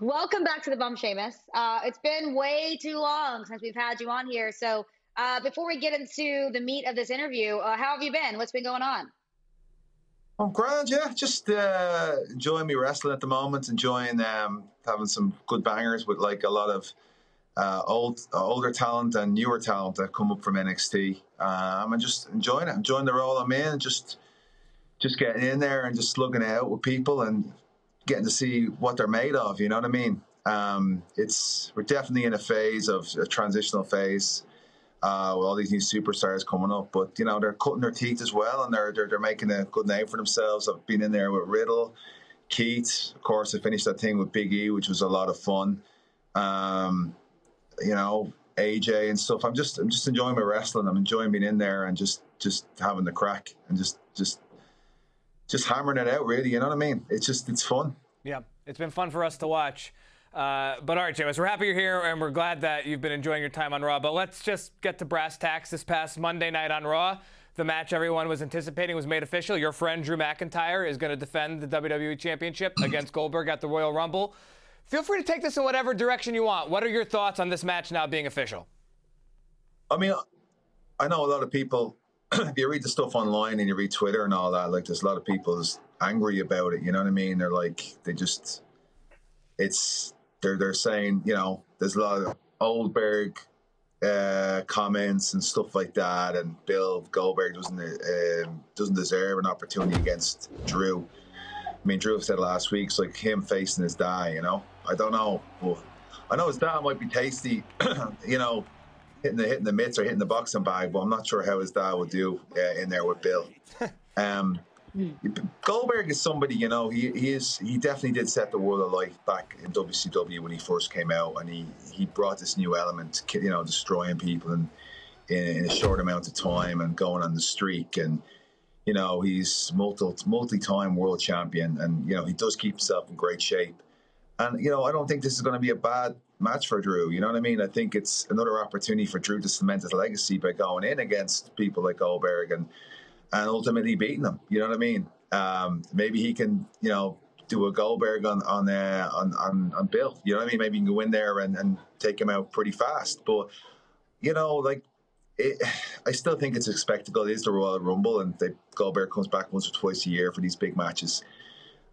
Welcome back to the Bum Shamus. It's been way too long since we've had you on here. So before we get into the meat of this interview, how have you been? What's been going on? I'm grand, yeah. Just enjoying me wrestling at the moment. Enjoying having some good bangers with like a lot of older talent and newer talent that come up from NXT. I'm just enjoying it. Enjoying the role I'm in. Just getting in there and just slugging it out with people and getting to see what they're made of. You know what I mean? We're definitely in a transitional phase with all these new superstars coming up. But they're cutting their teeth as well, and they're making a good name for themselves. I've been in there with Riddle, Keith. Of course, I finished that thing with Big E, which was a lot of fun. AJ and stuff. I'm just enjoying my wrestling. I'm enjoying being in there and just having the crack and just hammering it out. Really, you know what I mean? It's fun. Yeah, it's been fun for us to watch. But all right, James, we're happy you're here, and we're glad that you've been enjoying your time on Raw. But let's just get to brass tacks. This past Monday night on Raw, the match everyone was anticipating was made official. Your friend Drew McIntyre is going to defend the WWE Championship against Goldberg at the Royal Rumble. Feel free to take this in whatever direction you want. What are your thoughts on this match now being official? I mean, I know a lot of people, if you read the stuff online and you read Twitter and all that, like there's a lot of people angry about it. You know what I mean? They're like, they're saying, there's a lot of Goldberg comments and stuff like that, and Bill Goldberg doesn't deserve an opportunity against Drew. I mean, Drew said last week, it's like him facing his dad, I don't know. But I know his dad might be tasty, hitting the mitts or hitting the boxing bag, but I'm not sure how his dad would do in there with Bill. Goldberg is somebody, he definitely did set the world alight back in WCW when he first came out, and he brought this new element, destroying people in a short amount of time and going on the streak. And he's multi-time world champion, and he does keep himself in great shape. And I don't think this is going to be a bad match for Drew. You know what I mean? I think it's another opportunity for Drew to cement his legacy by going in against people like Goldberg and ultimately beating them. You know what I mean? Maybe he can, do a Goldberg on Bill. You know what I mean? Maybe he can go in there and take him out pretty fast. But I still think it's a spectacle. It is the Royal Rumble, and Goldberg comes back once or twice a year for these big matches.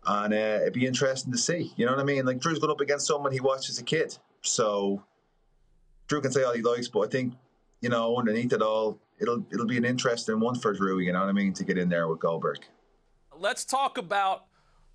And it'd be interesting to see. You know what I mean? Like, Drew's going up against someone he watched as a kid. So Drew can say all he likes, but I think, underneath it all, it'll be an interesting one for Drew, you know what I mean, to get in there with Goldberg. Let's talk about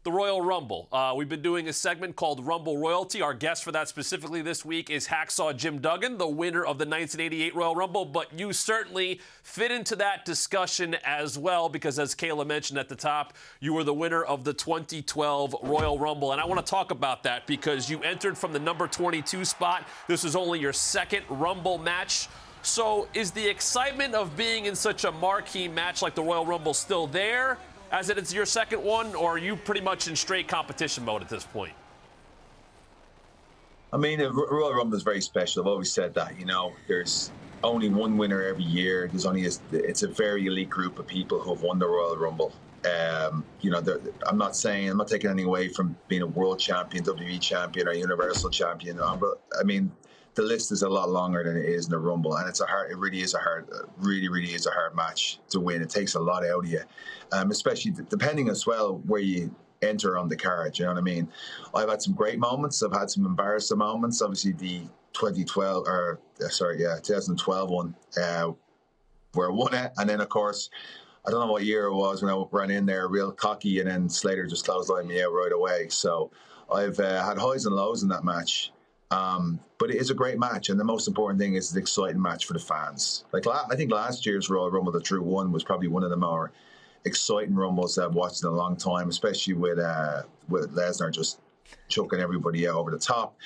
the Royal Rumble. We've been doing a segment called Rumble Royalty. Our guest for that specifically this week is Hacksaw Jim Duggan, the winner of the 1988 Royal Rumble. But you certainly fit into that discussion as well, because as Kayla mentioned at the top, you were the winner of the 2012 Royal Rumble. And I want to talk about that because you entered from the number 22 spot. This was only your second Rumble match. So is the excitement of being in such a marquee match like the Royal Rumble still there, as it's your second one, or are you pretty much in straight competition mode at this point? I mean, the Royal Rumble is very special. I've always said that, there's only one winner every year. It's a very elite group of people who have won the Royal Rumble. I'm not taking anything away from being a world champion, WWE champion, or universal champion. But I mean, the list is a lot longer than it is in the Rumble, and it really is a hard match to win. It takes a lot out of you, especially depending as well where you enter on the card. You know what I mean? I've had some great moments. I've had some embarrassing moments. Obviously, the 2012 one, where I won it, and then of course, I don't know what year it was when I ran in there real cocky, and then Slater just clotheslined me out right away. So I've had highs and lows in that match. But it is a great match, and the most important thing is an exciting match for the fans. I think last year's Royal Rumble that Drew won was probably one of the more exciting Rumbles I've watched in a long time, especially with Lesnar just choking everybody out over the top,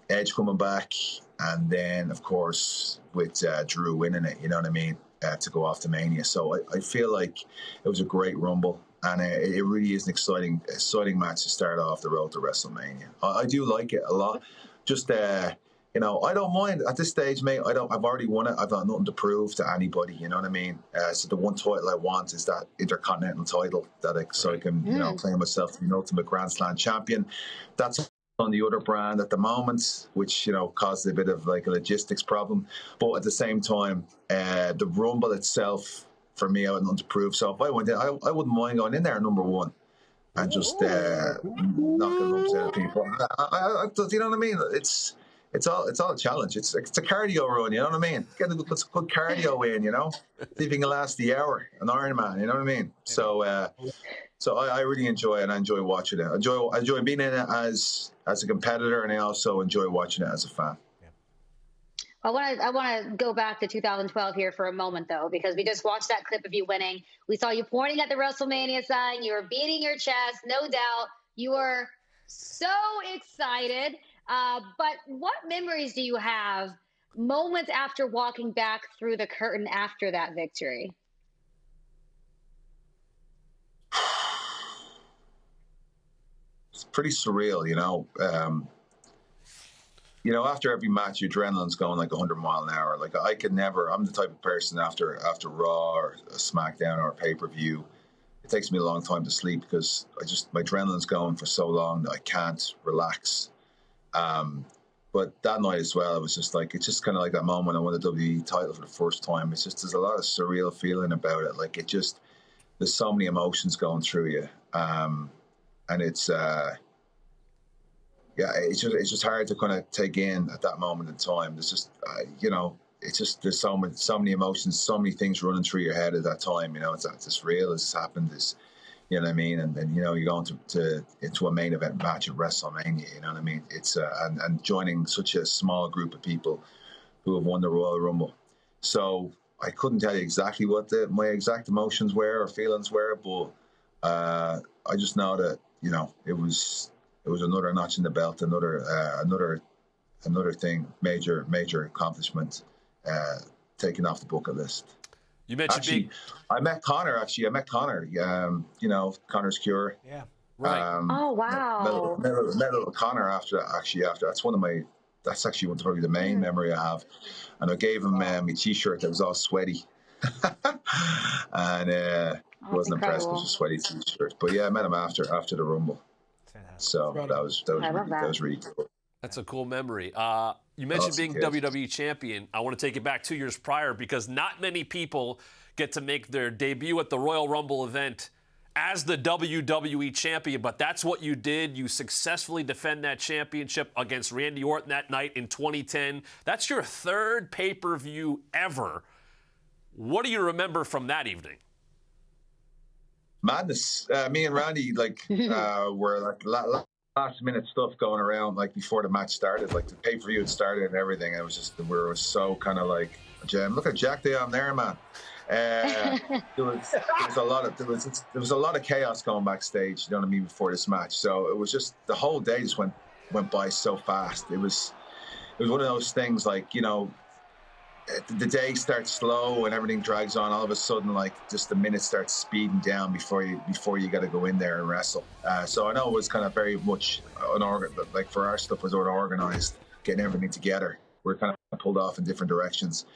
Edge coming back, and then of course with Drew winning it. You know what I mean? To go off to Mania. So I feel like it was a great Rumble. And it really is an exciting match to start off the road to WrestleMania. I do like it a lot. Just, I don't mind at this stage, mate. I've already won it. I've got nothing to prove to anybody. You know what I mean? So the one title I want is that Intercontinental title so I can, claim myself to be an ultimate Grand Slam champion. That's on the other brand at the moment, which, caused a bit of like a logistics problem. But at the same time, the Rumble itself, for me, I had nothing to prove. So if I went in, I wouldn't mind going in there number one and just knocking lumps out of people. You know what I mean? It's all a challenge. It's a cardio run. You know what I mean? Get a good cardio in. See if you can last the hour, an Ironman. You know what I mean? So I really enjoy it, and I enjoy watching it. I enjoy being in it as a competitor, and I also enjoy watching it as a fan. I want to go back to 2012 here for a moment, though, because we just watched that clip of you winning. We saw you pointing at the WrestleMania sign. You were beating your chest, no doubt. You were so excited. But what memories do you have moments after walking back through the curtain after that victory? It's pretty surreal, after every match, your adrenaline's going like 100 miles an hour. Like I could never. I'm the type of person after Raw or a SmackDown or a pay-per-view, it takes me a long time to sleep because my adrenaline's going for so long that I can't relax. But that night as well, it's just kind of like that moment when I won the WWE title for the first time. There's a lot of surreal feeling about it. Like there's so many emotions going through you, and it's just hard to kind of take in at that moment in time. There's just there's so many emotions, so many things running through your head at that time. It's this real? Has this happened? You know what I mean? And then you're going into a main event match at WrestleMania. You know what I mean? It's and joining such a small group of people who have won the Royal Rumble. So I couldn't tell you exactly what my exact emotions were or feelings were, but I just know that it was another notch in the belt, another thing, major accomplishment, taken off the bucket list. You mentioned I met Connor. Connor's Cure. Yeah, right. Oh wow. Met little Connor after that's probably the main memory I have. And I gave him my T-shirt that was all sweaty, and wasn't impressed with the sweaty T-shirt. But yeah, I met him after the Rumble. So that was really cool. That's a cool memory. You mentioned being WWE champion. I want to take it back 2 years prior because not many people get to make their debut at the Royal Rumble event as the WWE champion, but that's what you did. You successfully defend that championship against Randy Orton that night in 2010. That's your third pay-per-view ever. What do you remember from that evening? Madness. Me and Randy were last minute stuff going around before the match started. Like the pay-per-view had started and everything. And it was just we were so kind of like, Jam, look at Jack Day on there, man. There was a lot of chaos going backstage. You know what I mean, before this match. So it was just the whole day just went by so fast. It was one of those things the day starts slow and everything drags on. All of a sudden, just the minutes start speeding down before you got to go in there and wrestle. So I know it was kind of very much for our stuff was unorganized, getting everything together. We're kind of pulled off in different directions.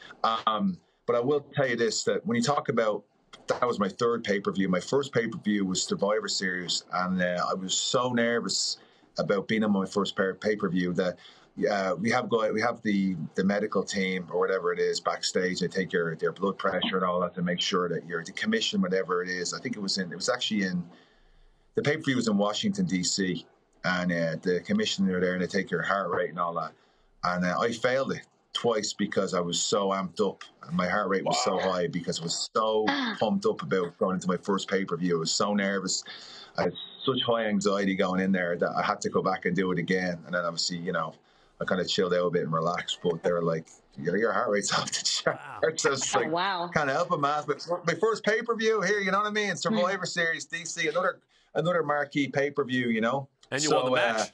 But I will tell you this: that when you talk about that was my third pay-per-view. My first pay-per-view was Survivor Series, and I was so nervous about being on my first pay-per-view that. We have the medical team or whatever it is backstage. They take their blood pressure and all that to make sure that you're decommissioned, whatever it is. I think it was actually in the pay-per-view was in Washington D.C. and the commissioner there, and they take your heart rate and all that. And I failed it twice because I was so amped up and my heart rate was so high because I was so pumped up about going into my first pay-per-view. I was so nervous. I had such high anxiety going in there that I had to go back and do it again. And then obviously, I kind of chilled out a bit and relaxed, but they were like, your heart rate's off the charts. So it's wow. Kind of help them out. But my first pay-per-view here, you know what I mean? Survivor Series, DC, another marquee pay-per-view, And you won the match.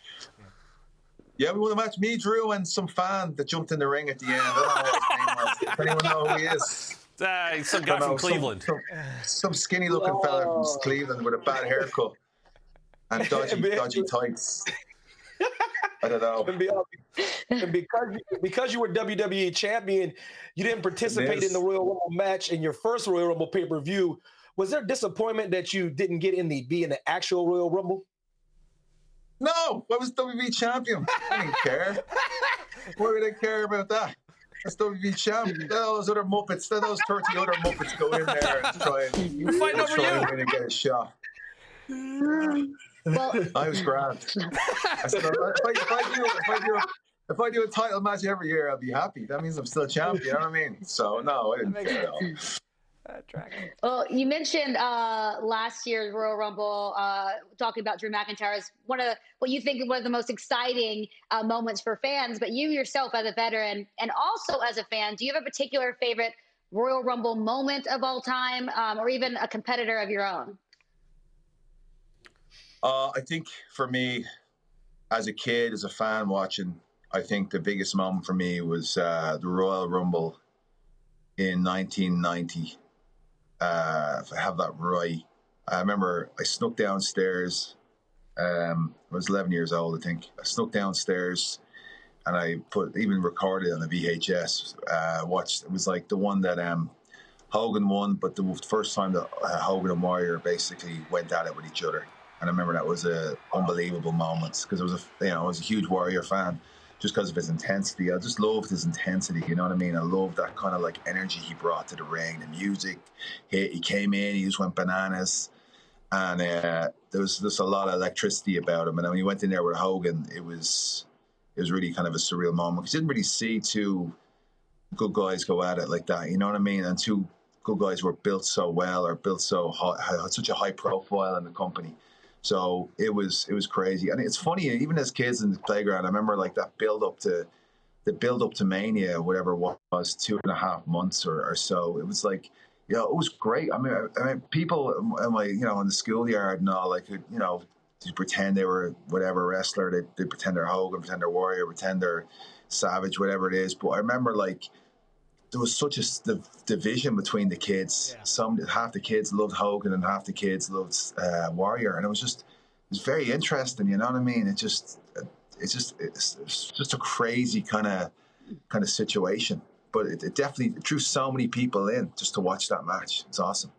Yeah, we won the match. Me, Drew, and some fan that jumped in the ring at the end. I don't know what his name was. Does anyone know who he is? Some guy from Cleveland. Some skinny-looking fella from Cleveland with a bad haircut and dodgy tights. I don't know. And because you were WWE champion, you didn't participate in the Royal Rumble match in your first Royal Rumble pay-per-view. Was there disappointment that you didn't get be in the actual Royal Rumble? No, No, I was WWE champion. I didn't care. Why would I care about that? That's WWE champion. Let those other Muppets, let those 30 other Muppets go in there and try fighting over you. and win and get a shot. Well, I was grand. I said, if I do a title match every year, I'll be happy. That means I'm still champion. You know what I mean? So no, I didn't care at all. Well, you mentioned last year's Royal Rumble, talking about Drew McIntyre as one of what you think one of the most exciting moments for fans. But you yourself, as a veteran and also as a fan, do you have a particular favorite Royal Rumble moment of all time, or even a competitor of your own? I think for me, as a kid, as a fan watching, I think the biggest moment for me was the Royal Rumble in 1990. If I have that right, I remember I snuck downstairs. I was 11 years old, I think. I snuck downstairs and I even recorded on the VHS. Watched, it was like the one that Hogan won, but the first time that Hogan and Warrior basically went at it with each other. And I remember that was a unbelievable moment because I was a huge Warrior fan. Just because of his intensity. I just loved his intensity, you know what I mean? I loved that kind of like energy he brought to the ring, the music. He came in, he just went bananas. And there was just a lot of electricity about him. And when he went in there with Hogan, it was really kind of a surreal moment. Because you didn't really see two good guys go at it like that, you know what I mean? And two good guys were built so well or built so high, had such a high profile in the company. So it was crazy. And it's funny, even as kids in the playground, I remember like that build up to Mania, whatever it was, 2.5 months or so. It was like, it was great. I mean, people in my, in the schoolyard and all, like, to pretend they were whatever wrestler, they pretend they're Hogan, pretend they're Warrior, pretend they're Savage, whatever it is. But I remember like, there was such a division between the kids. Yeah. Half the kids loved Hogan and half the kids loved Warrior, and it was very interesting. You know what I mean? It's just a crazy kind of situation. But it definitely drew so many people in just to watch that match. It's awesome.